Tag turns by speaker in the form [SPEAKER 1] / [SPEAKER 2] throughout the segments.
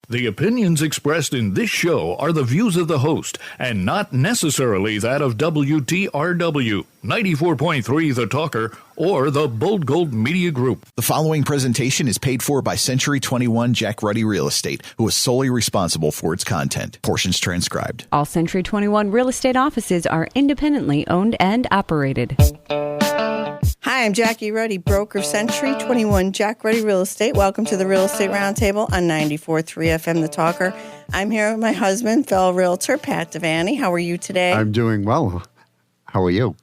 [SPEAKER 1] The opinions expressed in this show are the views of the host and not necessarily that of WTRW, 94.3 The Talker, or the Bold Gold Media Group.
[SPEAKER 2] The following presentation is paid for by Century 21 Jack Ruddy Real Estate, who is solely responsible for its content. Portions transcribed.
[SPEAKER 3] All Century 21 real estate offices are independently owned and operated.
[SPEAKER 4] Hi, I'm Jackie Ruddy, broker Century 21 Jack Ruddy Real Estate. Welcome to the Real Estate Roundtable on 94.3 FM The Talker. I'm here with my husband, fellow realtor, Pat Devaney. How are you today?
[SPEAKER 5] I'm doing well. How are you?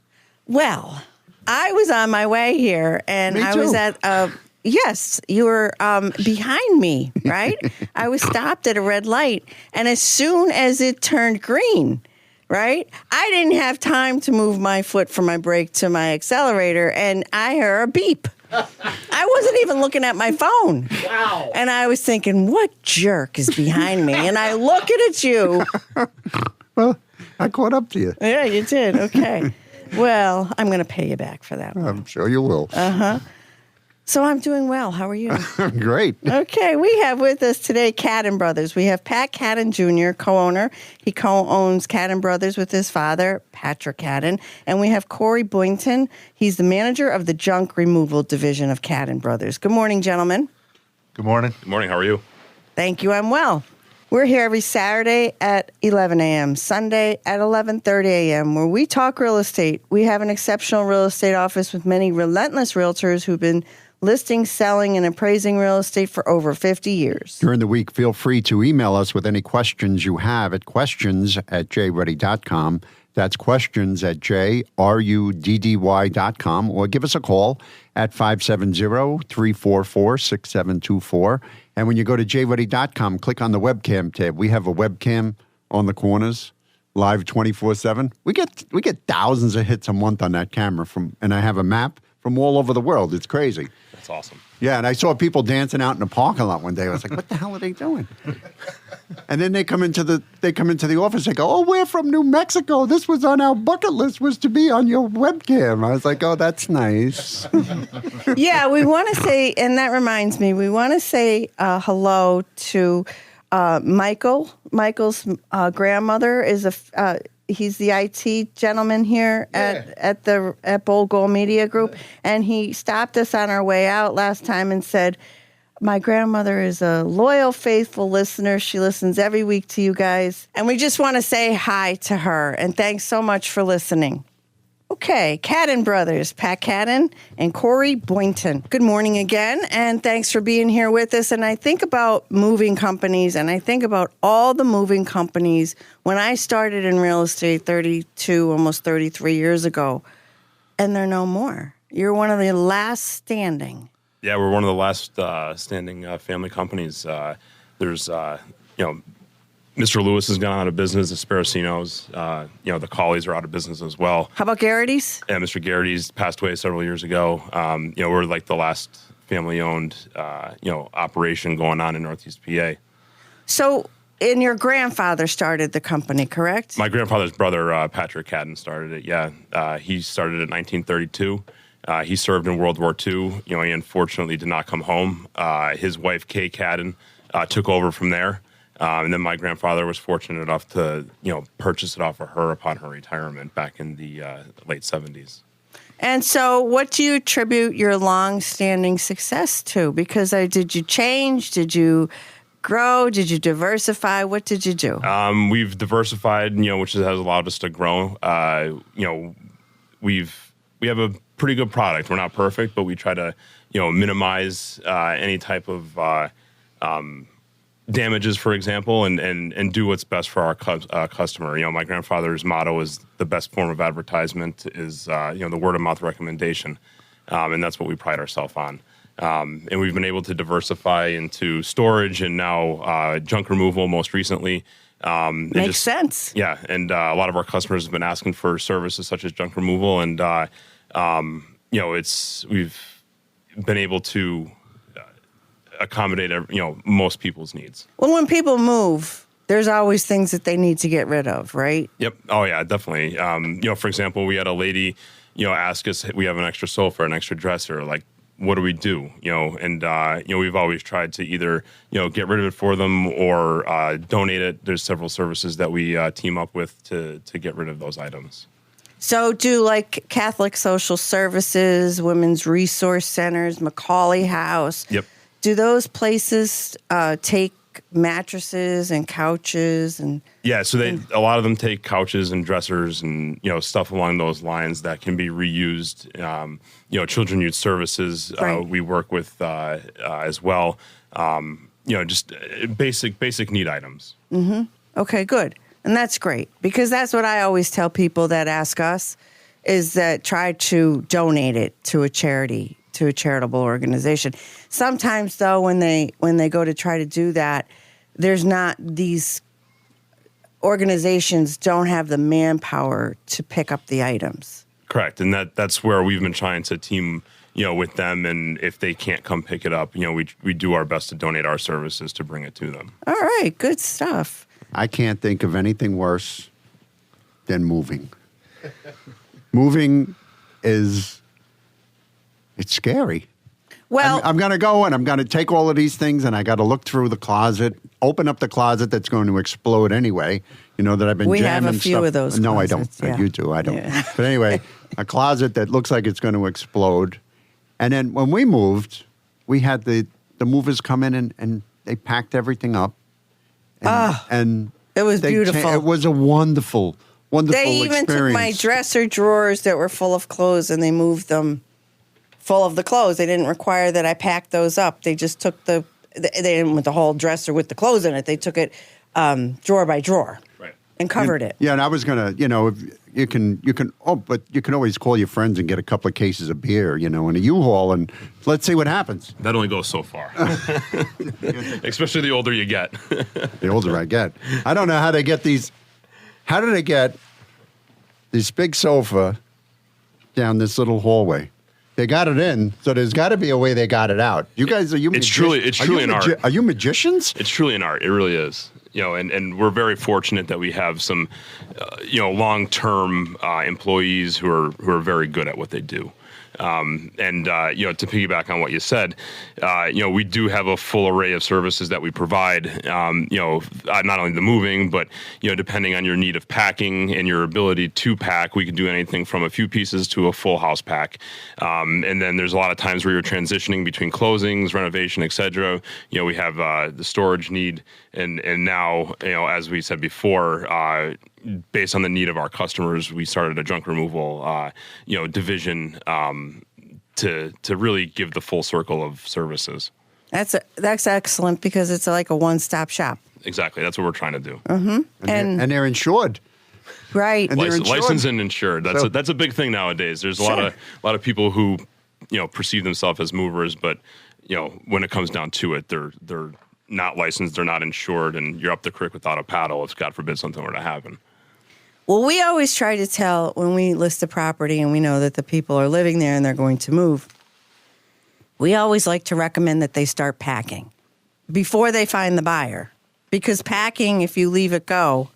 [SPEAKER 4] Well, I was on my way here, and I was at yes, you were behind me, right? I was stopped at a red light, and as soon as it turned green, right, I didn't have time to move my foot from my brake to my accelerator, and I heard a beep. I wasn't even looking at my phone. Wow. And I was thinking, what jerk is behind me? And I look at you.
[SPEAKER 5] Well, I caught up to you.
[SPEAKER 4] Yeah, you did. Okay. Well, I'm going to pay you back for that one.
[SPEAKER 5] I'm sure you will.
[SPEAKER 4] Uh-huh. So I'm doing well. How are you?
[SPEAKER 5] Great.
[SPEAKER 4] Okay. We have with us today Cadden Brothers. We have Pat Cadden Jr., co-owner. He co-owns Cadden Brothers with his father, Patrick Cadden. And we have Corey Boynton. He's the manager of the junk removal division of Cadden Brothers. Good morning, gentlemen.
[SPEAKER 6] Good morning.
[SPEAKER 7] Good morning. How are you?
[SPEAKER 4] Thank you. I'm well. We're here every Saturday at 11 a.m., Sunday at 11:30 a.m., where we talk real estate. We have an exceptional real estate office with many relentless realtors who've been listing, selling, and appraising real estate for over 50 years.
[SPEAKER 5] During the week, feel free to email us with any questions you have at questions@jruddy.com. That's questions@jruddy.com, or give us a call at 570-344-6724. And when you go to jruddy.com, click on the webcam tab. We have a webcam on the corners, live 24/7. We get thousands of hits a month on that camera and I have a map from all over the world. It's crazy.
[SPEAKER 7] That's awesome.
[SPEAKER 5] Yeah, and I saw people dancing out in the parking lot one day. I was like, what the hell are they doing? And then they come into the office. They go, oh, we're from New Mexico. This was on our bucket list, was to be on your webcam. I was like, oh, that's nice.
[SPEAKER 4] Yeah, we want to say, and that reminds me, we want to say hello to Michael. Michael's grandmother is he's the IT gentleman here at Bold Gold Media Group, and he stopped us on our way out last time and said, my grandmother is a loyal, faithful listener. She listens every week to you guys, and we just want to say hi to her, and thanks so much for listening. Okay, Cadden Brothers, Pat Cadden and Corey Boynton. Good morning again, and thanks for being here with us. And I think about moving companies, and I think about all the moving companies when I started in real estate 32, almost 33 years ago, and they're no more. You're one of the last standing.
[SPEAKER 7] Yeah, we're one of the last standing family companies. There's, Mr. Lewis has gone out of business. The Sparacino's, the Collies are out of business as well.
[SPEAKER 4] How about Garrity's?
[SPEAKER 7] Yeah, Mr. Garrity's passed away several years ago. We're like the last family-owned, operation going on in Northeast PA. So,
[SPEAKER 4] and your grandfather started the company, correct?
[SPEAKER 7] My grandfather's brother, Patrick Cadden, started it. Yeah, he started it in 1932. He served in World War II. He unfortunately did not come home. His wife, Kay Cadden, took over from there. And then my grandfather was fortunate enough to, purchase it off of her upon her retirement back in the late 70s.
[SPEAKER 4] And so what do you attribute your long-standing success to? Because did you change? Did you grow? Did you diversify? What did you do?
[SPEAKER 7] We've diversified, which has allowed us to grow. We have a pretty good product. We're not perfect, but we try to, minimize any type of damages, for example, and do what's best for our customer. My grandfather's motto is the best form of advertisement is, the word of mouth recommendation. And that's what we pride ourselves on. And we've been able to diversify into storage and now junk removal most recently.
[SPEAKER 4] Makes sense.
[SPEAKER 7] Yeah. And a lot of our customers have been asking for services such as junk removal. And, we've been able to accommodate, most people's needs.
[SPEAKER 4] Well, when people move, there's always things that they need to get rid of, right?
[SPEAKER 7] Yep. Oh, yeah, definitely. For example, we had a lady, ask us, we have an extra sofa, an extra dresser, like, what do we do? And we've always tried to either get rid of it for them or donate it. There's several services that we team up with to get rid of those items.
[SPEAKER 4] So do like Catholic Social Services, Women's Resource Centers, Macaulay House.
[SPEAKER 7] Yep.
[SPEAKER 4] Do those places take mattresses and couches and?
[SPEAKER 7] Yeah, so a lot of them take couches and dressers and stuff along those lines that can be reused. Children Youth Services
[SPEAKER 4] Right.
[SPEAKER 7] We work with as well. Just basic need items.
[SPEAKER 4] Okay, good. And that's great because that's what I always tell people that ask us is that try to donate it to a charity, to a charitable organization. Sometimes though, when they go to try to do that, there's not these organizations don't have the manpower to pick up the items.
[SPEAKER 7] Correct. And that's where we've been trying to team with them, and if they can't come pick it up, we do our best to donate our services to bring it to them.
[SPEAKER 4] All right, good stuff.
[SPEAKER 5] I can't think of anything worse than moving. Moving it's scary.
[SPEAKER 4] Well,
[SPEAKER 5] I'm going to go and I'm going to take all of these things and I got to look through the closet, open up the closet that's going to explode anyway. That I've been
[SPEAKER 4] We
[SPEAKER 5] jamming
[SPEAKER 4] have a few
[SPEAKER 5] stuff.
[SPEAKER 4] of those
[SPEAKER 5] No,
[SPEAKER 4] closets,
[SPEAKER 5] I don't.
[SPEAKER 4] yeah.
[SPEAKER 5] You do. I don't.
[SPEAKER 4] Yeah.
[SPEAKER 5] But anyway, a closet that looks like it's going to explode. And then when we moved, we had the movers come in and they packed everything up. And
[SPEAKER 4] it was beautiful.
[SPEAKER 5] It was a wonderful
[SPEAKER 4] they even took my dresser drawers that were full of clothes and they moved them full of the clothes. They didn't require that I pack those up. They just took they didn't want the whole dresser with the clothes in it. They took it drawer by drawer.
[SPEAKER 7] Right.
[SPEAKER 4] And covered it.
[SPEAKER 5] Yeah, and I was gonna, but you can always call your friends and get a couple of cases of beer, in a U-Haul, and let's see what happens.
[SPEAKER 7] That only goes so far, especially the older you get.
[SPEAKER 5] The older I get, I don't know how they get these. How do they get this big sofa down this little hallway? They got it in, so there's got to be a way they got it out. You guys,
[SPEAKER 7] It's truly an art.
[SPEAKER 5] Are you magicians?
[SPEAKER 7] It's truly an art. It really is. And we're very fortunate that we have some, long-term employees who are very good at what they do. To piggyback on what you said, we do have a full array of services that we provide, not only the moving, but, depending on your need of packing and your ability to pack, we can do anything from a few pieces to a full house pack. And then there's a lot of times where you're transitioning between closings, renovation, et cetera. We have the storage need. And now, as we said before, based on the need of our customers, we started a junk removal, division to really give the full circle of services.
[SPEAKER 4] That's excellent because it's like a one-stop shop.
[SPEAKER 7] Exactly, that's what we're trying to do.
[SPEAKER 4] Mm-hmm.
[SPEAKER 5] And they're insured.
[SPEAKER 4] Right.
[SPEAKER 5] And they're insured.
[SPEAKER 7] Licensed and insured. That's a big thing nowadays. There's a lot of people who perceive themselves as movers, but when it comes down to it, they're not licensed, they're not insured, and you're up the creek without a paddle if, God forbid, something were to happen.
[SPEAKER 4] Well, we always try to tell when we list a property and we know that the people are living there and they're going to move, we always like to recommend that they start packing before they find the buyer. Because packing, if you leave it go,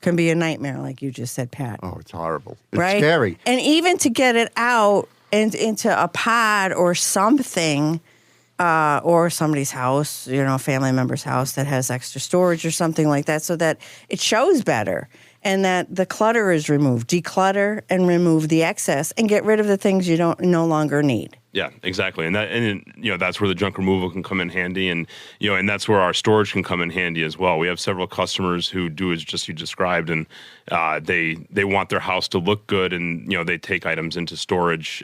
[SPEAKER 4] can be a nightmare, like you just said, Pat.
[SPEAKER 5] Oh, it's horrible. It's
[SPEAKER 4] right?
[SPEAKER 5] scary.
[SPEAKER 4] And even to get it out and into a pod or something, or somebody's house, a family member's house that has extra storage or something like that, so that it shows better and that the clutter is removed. Declutter and remove the excess and get rid of the things you no longer need.
[SPEAKER 7] Yeah, exactly, and that's where the junk removal can come in handy, and and that's where our storage can come in handy as well. We have several customers who do as just you described, and they want their house to look good, and they take items into storage,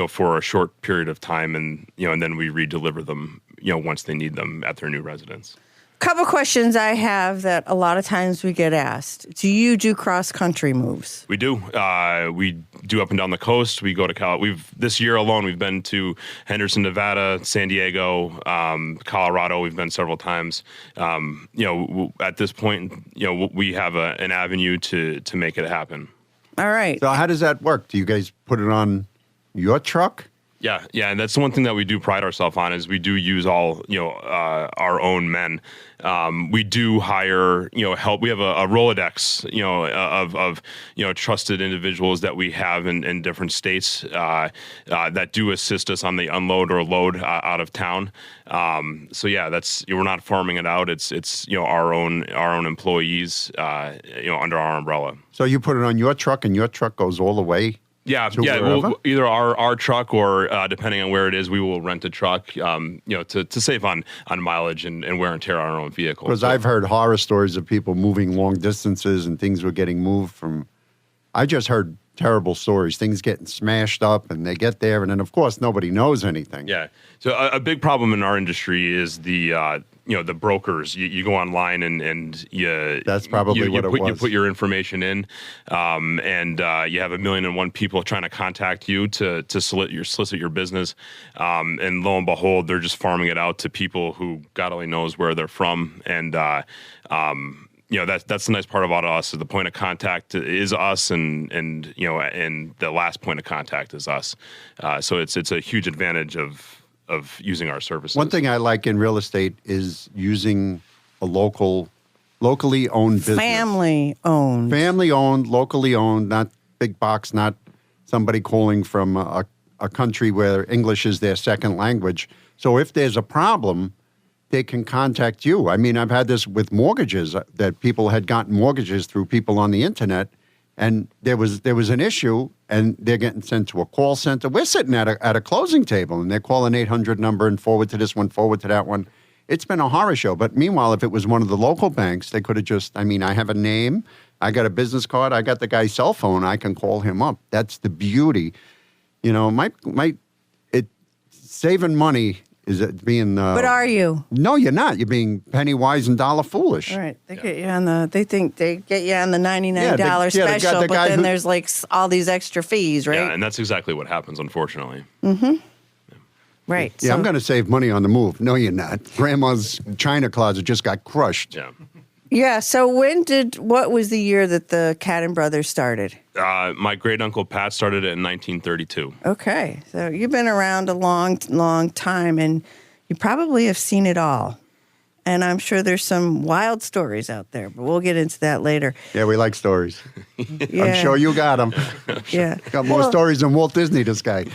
[SPEAKER 7] for a short period of time, and and then we redeliver them, once they need them at their new residence.
[SPEAKER 4] Couple questions I have that a lot of times we get asked. Do you do cross-country moves?
[SPEAKER 7] We do. We do up and down the coast. We go to this year alone, we've been to Henderson, Nevada, San Diego, Colorado. We've been several times. At this point, we have an avenue to make it happen.
[SPEAKER 4] All right.
[SPEAKER 5] So how does that work? Do you guys put it on your truck?
[SPEAKER 7] Yeah, and that's one thing that we do pride ourselves on is we do use all our own men. We do hire help. We have a Rolodex of trusted individuals that we have in different states that do assist us on the unload or load out of town. So yeah, that's we're not farming it out. It's our own employees under our umbrella.
[SPEAKER 5] So you put it on your truck, and your truck goes all the way.
[SPEAKER 7] Yeah. We'll, either our truck or depending on where it is, we will rent a truck. To save on mileage and wear and tear on our own vehicle.
[SPEAKER 5] Because I've heard horror stories of people moving long distances and things were getting moved from. I just heard terrible stories, things getting smashed up, and they get there, and then of course nobody knows anything.
[SPEAKER 7] Yeah. So a big problem in our industry is the brokers. You go online and you.
[SPEAKER 5] That's probably what it was.
[SPEAKER 7] You put your information in, and you have 1,000,001 people trying to contact you to solicit your business, and lo and behold, they're just farming it out to people who God only knows where they're from, and that's the nice part about us. Is the point of contact is us, and the last point of contact is us. So it's a huge advantage of using our services.
[SPEAKER 5] One thing I like in real estate is using a locally owned business. Family owned, locally owned, not big box, not somebody calling from a country where English is their second language. So if there's a problem, they can contact you. I mean, I've had this with mortgages, that people had gotten mortgages through people on the internet, and there was an issue, and they're getting sent to a call center. We're sitting at a closing table, and they're calling 800 number and forward to this one, forward to that one. It's been a horror show. But meanwhile, if it was one of the local banks, they could have just, I have a name, I got a business card, I got the guy's cell phone, I can call him up. That's the beauty. Saving money is it being.
[SPEAKER 4] But are you?
[SPEAKER 5] No, you're not. You're being penny wise and dollar foolish.
[SPEAKER 4] All right. They get you on the. They think they get you on the $99 special, but then there's like all these extra fees, right?
[SPEAKER 7] Yeah, and that's exactly what happens, unfortunately.
[SPEAKER 4] Mm-hmm. Yeah. Right.
[SPEAKER 5] Yeah, so, I'm going to save money on the move. No, you're not. Grandma's china closet just got crushed.
[SPEAKER 7] Yeah.
[SPEAKER 4] Yeah. So what was the year that the Cadden brothers started?
[SPEAKER 7] My great uncle Pat started it in 1932.
[SPEAKER 4] Okay. So you've been around a long, long time, and you probably have seen it all. And I'm sure there's some wild stories out there, but we'll get into that later.
[SPEAKER 5] Yeah, we like stories.
[SPEAKER 4] Yeah.
[SPEAKER 5] I'm sure you got them.
[SPEAKER 4] Yeah.
[SPEAKER 5] Got more stories than Walt Disney, this guy.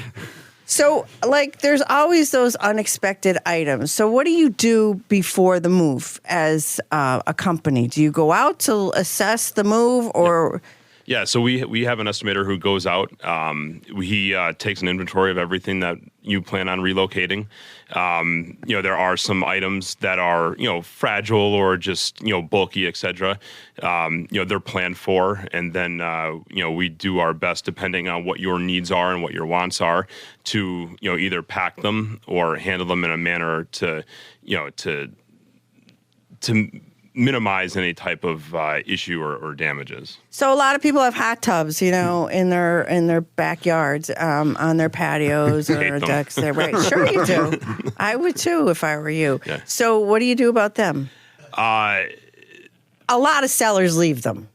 [SPEAKER 4] So, there's always those unexpected items. So what do you do before the move as a company? Do you go out to assess the move, or...
[SPEAKER 7] Yeah, so we have an estimator who goes out. He takes an inventory of everything that you plan on relocating. There are some items that are fragile or just bulky, etc. They're planned for, and then we do our best depending on what your needs are and what your wants are to either pack them or handle them in a manner to minimize any type of issue or damages.
[SPEAKER 4] So a lot of people have hot tubs, in their backyards, on their patios or decks. There, right? Sure, you do. I would too if I were you. Yeah. So what do you do about them? A lot of sellers leave them.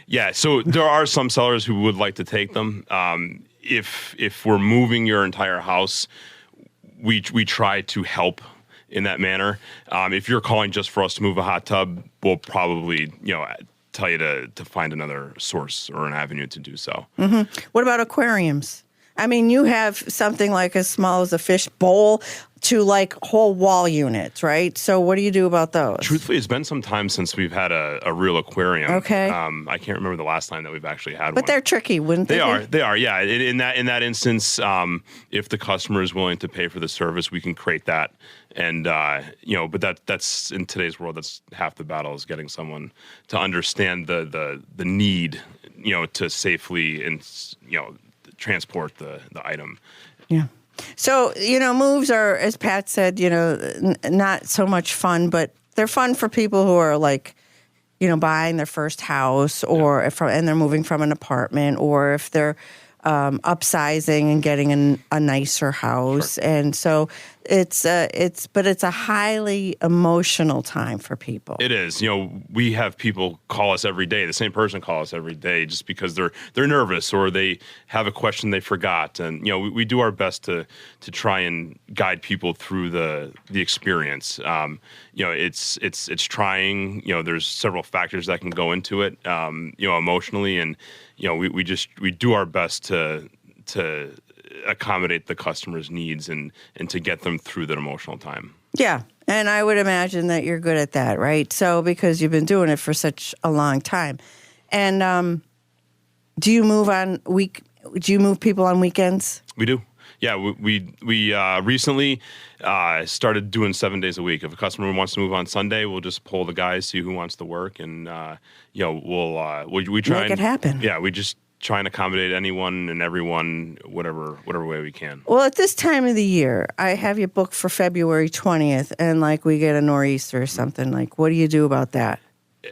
[SPEAKER 7] Yeah. So there are some sellers who would like to take them. If we're moving your entire house, we try to help in that manner. If you're calling just for us to move a hot tub, we'll probably, tell you to find another source or an avenue to do so.
[SPEAKER 4] Mm-hmm. What about aquariums? I mean, you have something like as small as a fish bowl to like whole wall units, right? So what do you do about those?
[SPEAKER 7] Truthfully, it's been some time since we've had a real aquarium.
[SPEAKER 4] Okay.
[SPEAKER 7] I can't remember the last time that we've actually had one.
[SPEAKER 4] But they're tricky, wouldn't they?
[SPEAKER 7] They are, yeah. In that instance, if the customer is willing to pay for the service, we can create that. And, but that's in today's world, that's half the battle is getting someone to understand the need, to safely and, transport the item.
[SPEAKER 4] Yeah. So, moves are, as Pat said, not so much fun, but they're fun for people who are like, buying their first house or and they're moving from an apartment, or if they're upsizing and getting a nicer house. Sure. And so it's a highly emotional time for people.
[SPEAKER 7] It is. We have people call us every day. The same person calls us every day just because they're nervous or they have a question they forgot. And we do our best to try and guide people through the experience. It's trying. There's several factors that can go into it. Emotionally, and we do our best to accommodate the customer's needs and to get them through that emotional time.
[SPEAKER 4] Yeah. And I would imagine that you're good at that, right? So because you've been doing it for such a long time. And do you move people on weekends?
[SPEAKER 7] We do. Yeah, we recently started doing 7 days a week. If a customer wants to move on Sunday, we'll just poll the guys, see who wants to work, and we try
[SPEAKER 4] make it happen.
[SPEAKER 7] Yeah, we just try and accommodate anyone and everyone, whatever way we can.
[SPEAKER 4] Well, at this time of the year, I have you booked for February 20th, and we get a nor'easter or something. What do you do about that?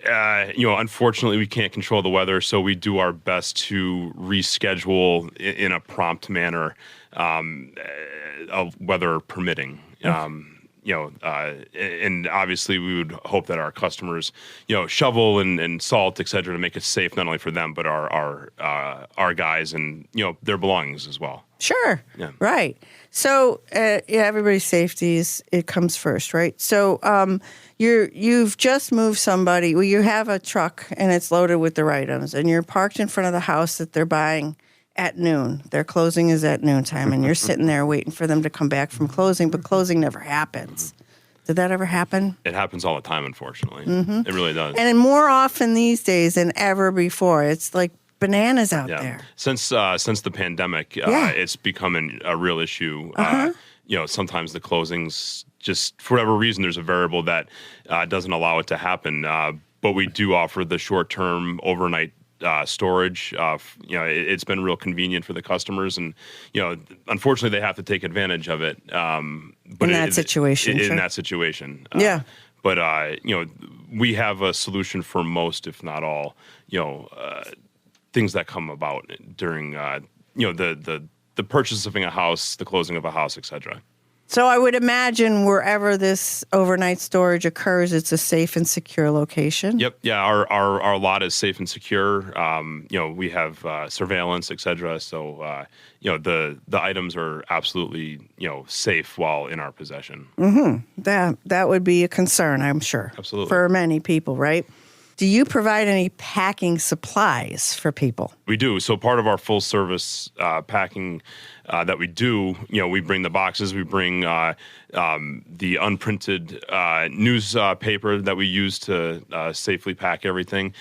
[SPEAKER 7] Unfortunately, we can't control the weather, so we do our best to reschedule in a prompt manner, weather permitting. And obviously we would hope that our customers, shovel and salt, et cetera, to make it safe not only for them but our guys and their belongings as well.
[SPEAKER 4] Sure.
[SPEAKER 7] Yeah.
[SPEAKER 4] Right. So everybody's safety it comes first, right? So you've just moved somebody. Well, you have a truck and it's loaded with their items, and you're parked in front of the house that they're buying at noon. Their closing is at noontime, and you're sitting there waiting for them to come back from closing, but closing never happens. Did that ever happen?
[SPEAKER 7] It happens all the time, unfortunately.
[SPEAKER 4] Mm-hmm.
[SPEAKER 7] It really does.
[SPEAKER 4] And more often these days than ever before. It's like bananas out there.
[SPEAKER 7] Since the pandemic, it's becoming a real issue. Sometimes the closings, just for whatever reason, there's a variable that doesn't allow it to happen. But we do offer the short-term overnight storage. It's been real convenient for the customers, and unfortunately they have to take advantage of it. But
[SPEAKER 4] in that situation, yeah.
[SPEAKER 7] But we have a solution for most, if not all, things that come about during the purchase of a house, the closing of a house, etc.
[SPEAKER 4] So I would imagine wherever this overnight storage occurs, it's a safe and secure location.
[SPEAKER 7] Yep. Yeah. Our lot is safe and secure. We have surveillance, et cetera. So, the items are absolutely, safe while in our possession.
[SPEAKER 4] Mm-hmm. That would be a concern, I'm sure.
[SPEAKER 7] Absolutely.
[SPEAKER 4] For many people, right? Do you provide any packing supplies for people?
[SPEAKER 7] We do. So part of our full service packing that we do, we bring the boxes, we bring the unprinted newspaper that we use to safely pack everything.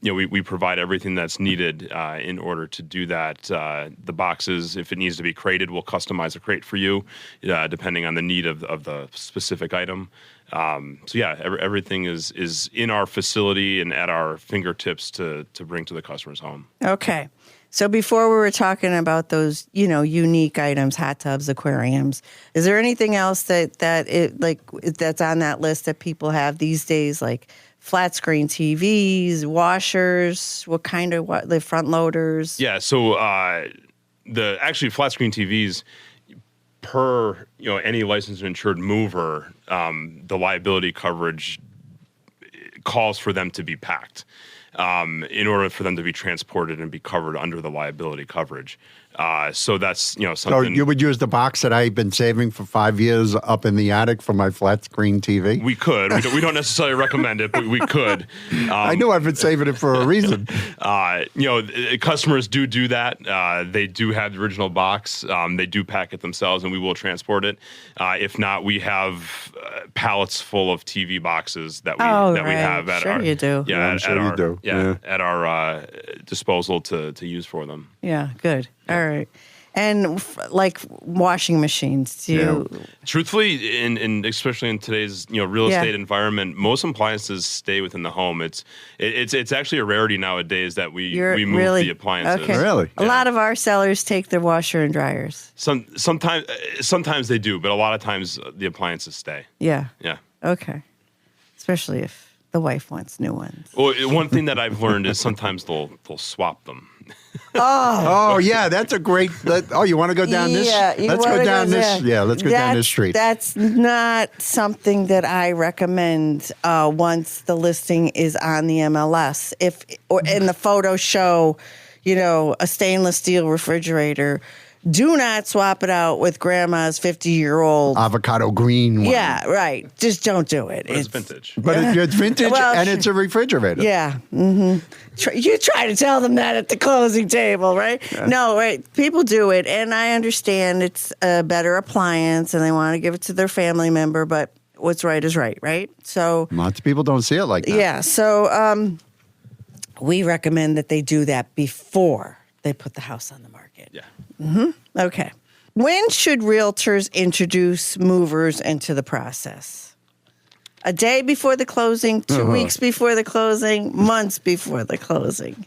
[SPEAKER 7] We provide everything that's needed in order to do that. The boxes, if it needs to be crated, we'll customize a crate for you, depending on the need of the specific item. Everything is in our facility and at our fingertips to bring to the customer's home.
[SPEAKER 4] Okay. So before we were talking about those, unique items, hot tubs, aquariums, is there anything else that's on that list that people have these days, like flat screen TVs, washers, what kind of the front loaders?
[SPEAKER 7] Yeah. So actually flat screen TVs, per any licensed and insured mover, the liability coverage calls for them to be packed in order for them to be transported and be covered under the liability coverage. So that's something.
[SPEAKER 5] So you would use the box that I've been saving for 5 years up in the attic for my flat screen TV?
[SPEAKER 7] We could. We don't necessarily recommend it, but we could.
[SPEAKER 5] I knew I've been saving it for a reason.
[SPEAKER 7] Customers do that. They do have the original box. They do pack it themselves, and we will transport it. If not, we have pallets full of TV boxes that we have at our.
[SPEAKER 4] You do.
[SPEAKER 7] Yeah,
[SPEAKER 5] I'm sure you do.
[SPEAKER 7] Yeah, at our disposal to use for them.
[SPEAKER 4] Yeah, good. All right. And like washing machines, do you?
[SPEAKER 7] Truthfully, and especially in today's real estate environment, most appliances stay within the home. It's actually a rarity nowadays that we move the appliances.
[SPEAKER 4] Okay.
[SPEAKER 5] Really?
[SPEAKER 4] A lot of our sellers take their washer and dryers.
[SPEAKER 7] Sometimes they do, but a lot of times the appliances stay.
[SPEAKER 4] Yeah.
[SPEAKER 7] Yeah.
[SPEAKER 4] Okay. Especially if the wife wants new ones.
[SPEAKER 7] Well, one thing that I've learned is sometimes they'll swap them.
[SPEAKER 5] Oh, yeah, that's a great. You want to go down this?
[SPEAKER 4] Yeah,
[SPEAKER 5] let's go down this.
[SPEAKER 4] there.
[SPEAKER 5] Yeah, let's go down this street.
[SPEAKER 4] That's not something that I recommend once the listing is on the MLS. Or in the photo show, a stainless steel refrigerator. Do not swap it out with grandma's 50-year-old
[SPEAKER 5] avocado green one.
[SPEAKER 4] Yeah, right. Just don't do it.
[SPEAKER 7] But it's vintage.
[SPEAKER 5] But it's vintage and it's a refrigerator.
[SPEAKER 4] Yeah. Mm-hmm. You try to tell them that at the closing table, right? Yeah. No, right. People do it, and I understand it's a better appliance, and they want to give it to their family member, but what's right is right, right? So
[SPEAKER 5] lots of people don't see it like that.
[SPEAKER 4] Yeah. So we recommend that they do that before they put the house on the market.
[SPEAKER 7] Yeah.
[SPEAKER 4] Mm-hmm. Okay. When should realtors introduce movers into the process? A day before the closing, 2 weeks before the closing, months before the closing?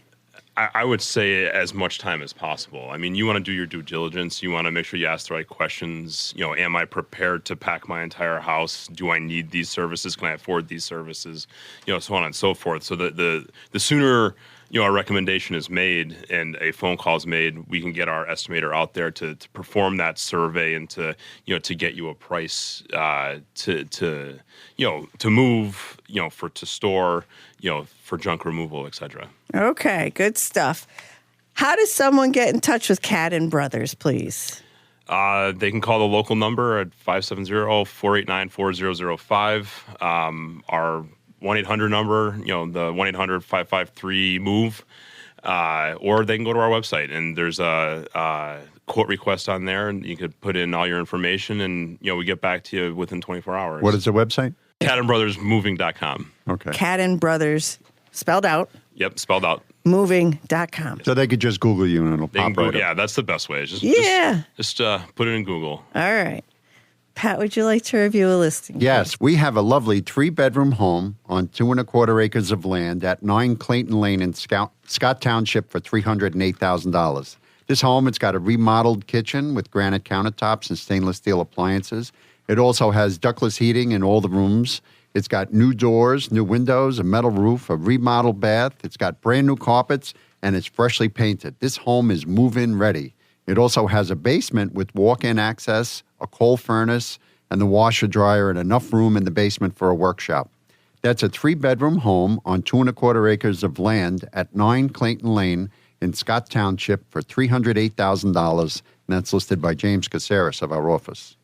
[SPEAKER 7] I would say as much time as possible. I mean, you want to do your due diligence. You want to make sure you ask the right questions. Am I prepared to pack my entire house? Do I need these services? Can I afford these services? So on and so forth. So the sooner a recommendation is made and a phone call is made, we can get our estimator out there to perform that survey and to get you a price to move, to store, for junk removal, etc.
[SPEAKER 4] Okay, good stuff. How does someone get in touch with Cadden Brothers, please?
[SPEAKER 7] They can call the local number at 570-489-4005. Our 1-800 number, the 1-800-553-MOVE, or they can go to our website, and there's a quote request on there, and you could put in all your information, and we get back to you within 24 hours.
[SPEAKER 5] What is the website?
[SPEAKER 7] CaddenBrothersMoving.com.
[SPEAKER 5] Okay.
[SPEAKER 4] Cadden Brothers, spelled out.
[SPEAKER 7] Yep, spelled out.
[SPEAKER 4] Moving.com.
[SPEAKER 5] So they could just Google you and it'll
[SPEAKER 7] They can
[SPEAKER 5] pop right
[SPEAKER 7] Google,
[SPEAKER 5] up.
[SPEAKER 7] yeah, that's the best way. Just put it in Google.
[SPEAKER 4] All right. Pat, would you like to review a listing?
[SPEAKER 5] Yes, we have a lovely 3-bedroom home on 2.25 acres of land at 9 Clayton Lane in Scott Township for $308,000. This home, it's got a remodeled kitchen with granite countertops and stainless steel appliances. It also has ductless heating in all the rooms. It's got new doors, new windows, a metal roof, a remodeled bath. It's got brand new carpets, and it's freshly painted. This home is move-in ready. It also has a basement with walk-in access, a coal furnace, and the washer dryer, and enough room in the basement for a workshop. That's a 3-bedroom home on 2.25 acres of land at 9 Clayton Lane in Scott Township for $308,000, and that's listed by James Caceres of our office.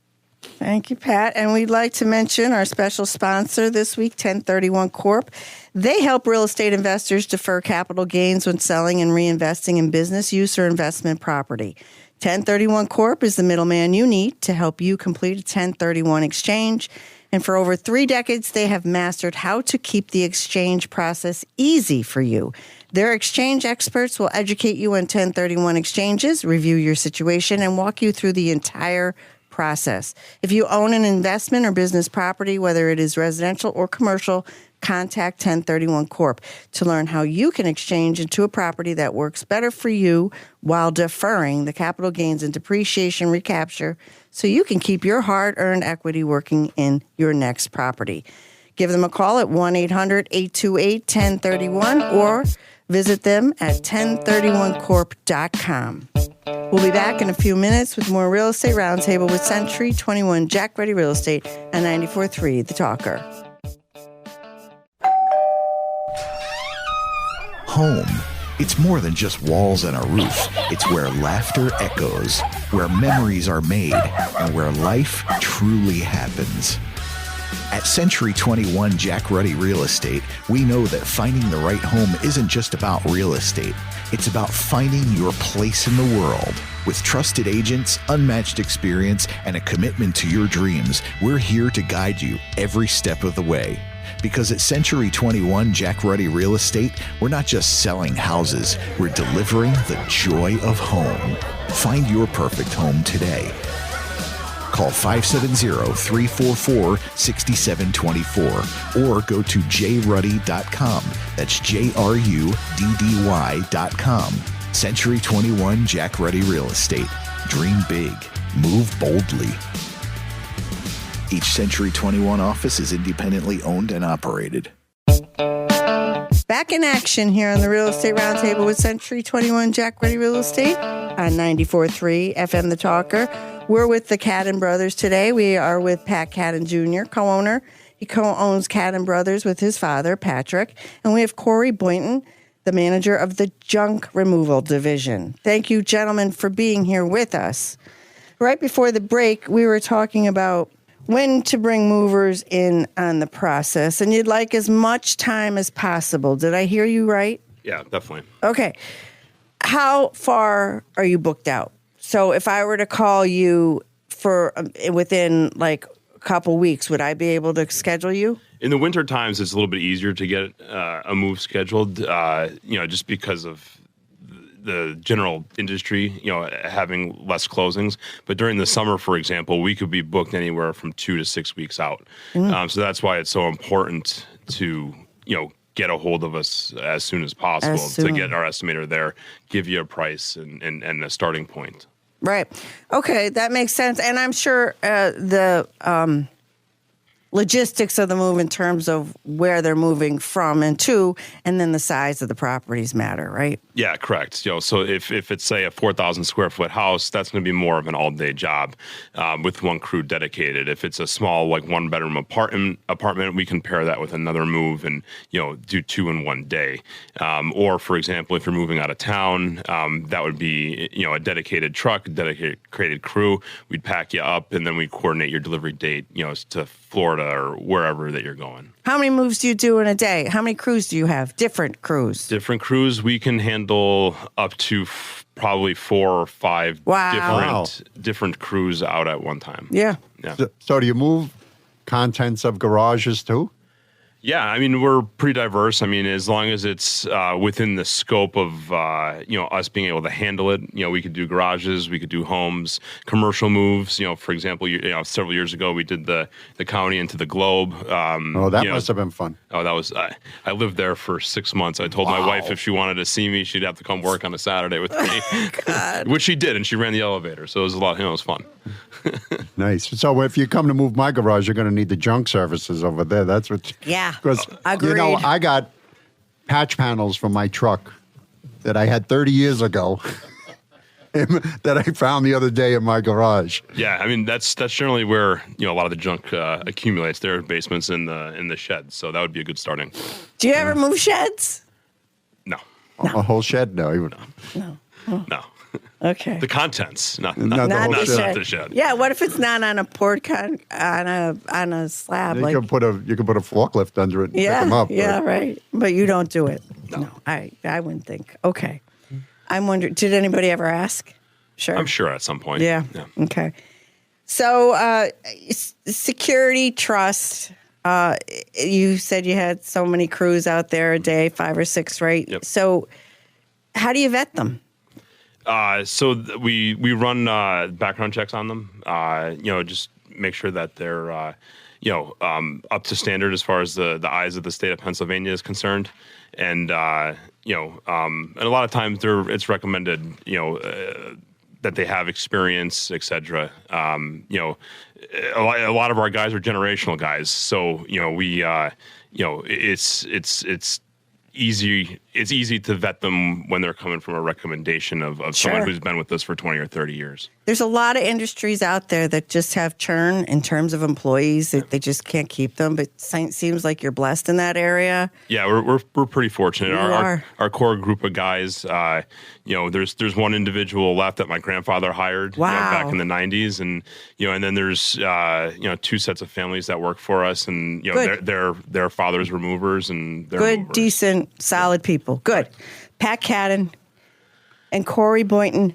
[SPEAKER 4] Thank you, Pat. And we'd like to mention our special sponsor this week, 1031 Corp. They help real estate investors defer capital gains when selling and reinvesting in business use or investment property. 1031 Corp is the middleman you need to help you complete a 1031 exchange. And for over 3 decades, they have mastered how to keep the exchange process easy for you. Their exchange experts will educate you on 1031 exchanges, review your situation, and walk you through the entire process. If you own an investment or business property, whether it is residential or commercial, contact 1031 Corp to learn how you can exchange into a property that works better for you while deferring the capital gains and depreciation recapture so you can keep your hard-earned equity working in your next property. Give them a call at 1-800-828-1031 or visit them at 1031corp.com. We'll be back in a few minutes with more Real Estate Roundtable with Century 21 Jack Ready Real Estate and 94.3 The Talker.
[SPEAKER 2] Home. It's more than just walls and a roof. It's where laughter echoes, where memories are made, and where life truly happens. At Century 21 Jack Ruddy Real Estate, we know that finding the right home isn't just about real estate. It's about finding your place in the world. With trusted agents, unmatched experience, and a commitment to your dreams, we're here to guide you every step of the way. Because at Century 21 Jack Ruddy Real Estate, we're not just selling houses, we're delivering the joy of home. Find your perfect home today. Call 570-344-6724 or go to jruddy.com. That's JRUDDY.com. Century 21 Jack Ruddy Real Estate. Dream big. Move boldly. Each Century 21 office is independently owned and operated.
[SPEAKER 4] Back in action here on the Real Estate Roundtable with Century 21 Jack Ready Real Estate on 94.3 FM The Talker. We're with the Cadden Brothers today. We are with Pat Cadden Jr., co-owner. He co-owns Cadden Brothers with his father, Patrick. And we have Corey Boynton, the manager of the Junk Removal Division. Thank you, gentlemen, for being here with us. Right before the break, we were talking about when to bring movers in on the process, and you'd like as much time as possible. Did I hear you right?
[SPEAKER 7] Yeah, definitely.
[SPEAKER 4] Okay. How far are you booked out? So if I were to call you for within like a couple weeks, would I be able to schedule you?
[SPEAKER 7] In the winter times, it's a little bit easier to get a move scheduled, just because of the general industry, having less closings. But during the summer, for example, we could be booked anywhere from 2 to 6 weeks out. So that's why it's so important to, get a hold of us as soon as possible to get our estimator there, give you a price and a starting point.
[SPEAKER 4] Right. Okay, that makes sense. And I'm sure the logistics of the move in terms of where they're moving from and to, and then the size of the properties matter, right?
[SPEAKER 7] Yeah, correct. So if it's, say, a 4,000 square foot house, that's going to be more of an all-day job with one crew dedicated. If it's a small, like, one-bedroom apartment, we can pair that with another move and, do 2 in 1 day. Or, for example, if you're moving out of town, that would be, a dedicated truck, dedicated crew. We'd pack you up, and then we'd coordinate your delivery date, to Florida or wherever that you're going.
[SPEAKER 4] How many moves do you do in a day? How many crews do you have? Different crews?
[SPEAKER 7] Different crews. We can handle up to probably 4 or 5 different crews out at one time.
[SPEAKER 4] Yeah.
[SPEAKER 5] So do you move contents of garages too?
[SPEAKER 7] Yeah, I mean, we're pretty diverse. I mean, as long as it's within the scope of, us being able to handle it, we could do garages, we could do homes, commercial moves. For example, several years ago, we did the county into the Globe.
[SPEAKER 5] That must have been fun.
[SPEAKER 7] Oh, that was, I lived there for 6 months. I told my wife if she wanted to see me, she'd have to come work on a Saturday with me,
[SPEAKER 4] God.
[SPEAKER 7] which she did, and she ran the elevator. So it was a lot, it was fun.
[SPEAKER 5] Nice. So if you come to move my garage, you're going to need the junk services over there. That's what.
[SPEAKER 4] Yeah.
[SPEAKER 5] Because
[SPEAKER 4] agreed.
[SPEAKER 5] I got patch panels from my truck that I had 30 years ago that I found the other day in my garage.
[SPEAKER 7] Yeah, I mean that's generally where a lot of the junk accumulates. There are basements in the sheds, so that would be a good starting.
[SPEAKER 4] Do you ever move sheds?
[SPEAKER 7] No.
[SPEAKER 5] A whole shed? No.
[SPEAKER 7] No.
[SPEAKER 4] Okay.
[SPEAKER 7] The contents, not
[SPEAKER 5] the
[SPEAKER 7] shed.
[SPEAKER 4] Yeah. What if it's not on a on a slab?
[SPEAKER 5] You could put a forklift under it and pick them up.
[SPEAKER 4] Yeah, right. But you don't do it. No, I wouldn't think. Okay. I'm wondering, did anybody ever ask? Sure.
[SPEAKER 7] I'm sure at some point.
[SPEAKER 4] Yeah. Okay. So security, trust. You said you had so many crews out there a day, 5 or 6, right?
[SPEAKER 7] Yep.
[SPEAKER 4] So how do you vet them?
[SPEAKER 7] We run background checks on them. Just make sure that they're up to standard as far as the eyes of the state of Pennsylvania is concerned, and and a lot of times it's recommended that they have experience, etc. A lot of our guys are generational guys, so it's easy to vet them when they're coming from a recommendation of someone who's been with us for 20 or 30 years.
[SPEAKER 4] There's a lot of industries out there that just have churn in terms of employees. That they just can't keep them, but it seems like you're blessed in that area.
[SPEAKER 7] Yeah, we're pretty fortunate. Our core group of guys, there's one individual left that my grandfather hired back in the 90s, and and then there's 2 sets of families that work for us, and their fathers were movers, and they're
[SPEAKER 4] good,
[SPEAKER 7] movers.
[SPEAKER 4] Decent, solid people. Good. Pat Cadden and Corey Boynton,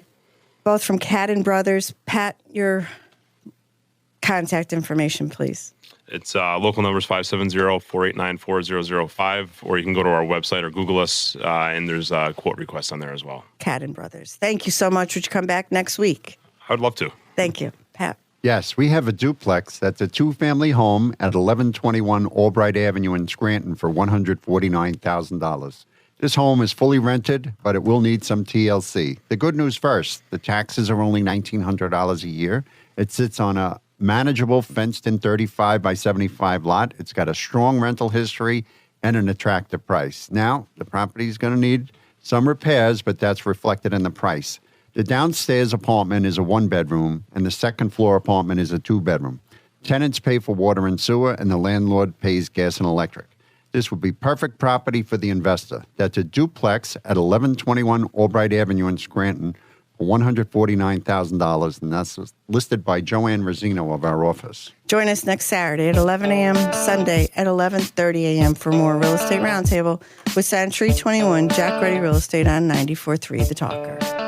[SPEAKER 4] both from Cadden Brothers. Pat, your contact information, please.
[SPEAKER 7] It's local numbers 570-489-4005, or you can go to our website or Google us, and there's a quote request on there as well.
[SPEAKER 4] Cadden Brothers. Thank you so much. Would you come back next week?
[SPEAKER 7] I would love to.
[SPEAKER 4] Thank you. Pat.
[SPEAKER 5] Yes, we have a duplex that's a 2-family home at 1121 Albright Avenue in Scranton for $149,000. This home is fully rented, but it will need some TLC. The good news first, the taxes are only $1,900 a year. It sits on a manageable fenced-in 35 by 75 lot. It's got a strong rental history and an attractive price. Now, the property is going to need some repairs, but that's reflected in the price. The downstairs apartment is a one-bedroom, and the second floor apartment is a two-bedroom. Tenants pay for water and sewer, and the landlord pays gas and electric. This would be perfect property for the investor. That's a duplex at 1121 Albright Avenue in Scranton for $149,000, and that's listed by Joanne Rosino of our office.
[SPEAKER 4] Join us next Saturday at 11 a.m., Sunday at 11:30 a.m. for more Real Estate Roundtable with Century 21 Jack Ready Real Estate on 94.3 The Talker.